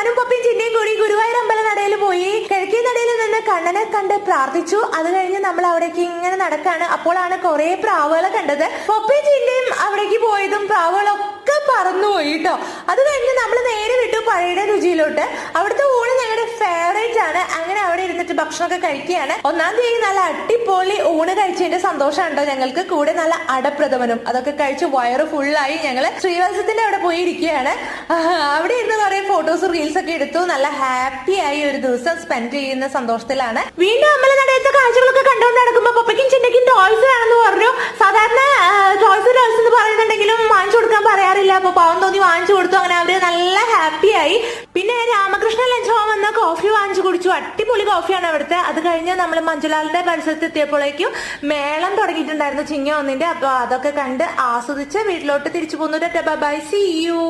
ഞാനും പപ്പയും ചിന്നയും കൂടി ഗുരുവായൂർ അമ്പലനടയിൽ പോയി. കിഴക്കേ നടയിൽ നിന്ന് കണ്ണനെ കണ്ട് പ്രാർത്ഥിച്ചു. അത് കഴിഞ്ഞ് നമ്മൾ അവിടേക്ക് ഇങ്ങനെ നടക്കാണ്. അപ്പോഴാണ് കുറെ പ്രാവുകളെ കണ്ടത്. പപ്പയും ചിന്നയും അവിടേക്ക് പോയതും പ്രാവുകളൊക്കെ പറന്നുപോയി കേട്ടോ. അത് കഴിഞ്ഞ് നമ്മൾ നേരെ വിട്ടു പഴയുടെ രുചിയിലോട്ട്. അവിടുത്തെ ഊണ് ഞങ്ങളുടെ ഫേവറേറ്റ് ആണ്. അങ്ങനെ അവിടെ ഇരുന്നിട്ട് ഭക്ഷണമൊക്കെ കഴിക്കുകയാണ്. ഒന്നാം തീയതി നല്ല അടിപൊളി ഊണ് കഴിച്ചതിന്റെ സന്തോഷമുണ്ടോ ഞങ്ങൾക്ക്. കൂടെ നല്ല അടപ്രഥമനും അതൊക്കെ കഴിച്ച് വയറ് ഫുള്ളായി. ഞങ്ങള് ശ്രീവത്സത്തിന്റെ അവിടെ പോയി ഇരിക്കുകയാണ്. അവിടെ ഇരുന്ന് കുറെ ഫോട്ടോസ് റീൽസ് ഒക്കെ എടുത്തു. നല്ല ഹാപ്പി ആയി ഒരു ദിവസം സ്പെൻഡ് ചെയ്യുന്ന സന്തോഷത്തിലാണ്. വീണ്ടും അമ്പലനടയത്തെ കാഴ്ചകളൊക്കെ കണ്ടുകൊണ്ട് നടക്കുമ്പോ പപ്പയ്ക്കും ചിന്നയ്ക്കും ടോയ്സ് വേണമെന്ന് പറഞ്ഞു. സാധാരണ ടോയ്സ് എന്ന് പറയുന്നുണ്ടെങ്കിലും വാങ്ങിച്ചു കൊടുക്കാൻ പറയാറില്ല. അപ്പൊ പാവം തോന്നി വാങ്ങിച്ചു കൊടുത്തു. അങ്ങനെ അവര് നല്ല ഹാപ്പി ആയി. പിന്നെ രാമകൃഷ്ണ ലഞ്ച് ഹോം വന്ന കോഫി വാങ്ങിച്ചു കുടിച്ചു. അടിപൊളി കോഫിയാണ് അവിടുത്തെ. അത് കഴിഞ്ഞ് നമ്മൾ മഞ്ജുലാലിന്റെ പരിസരത്ത് എത്തിയപ്പോഴേക്കും മേളം തുടങ്ങിയിട്ടുണ്ടായിരുന്നു ചിങ്ങ ഒന്നിന്റെ. അപ്പൊ അതൊക്കെ കണ്ട് ആസ്വദിച്ച് വീട്ടിലോട്ട് തിരിച്ചു പോന്നു. Bye, see U.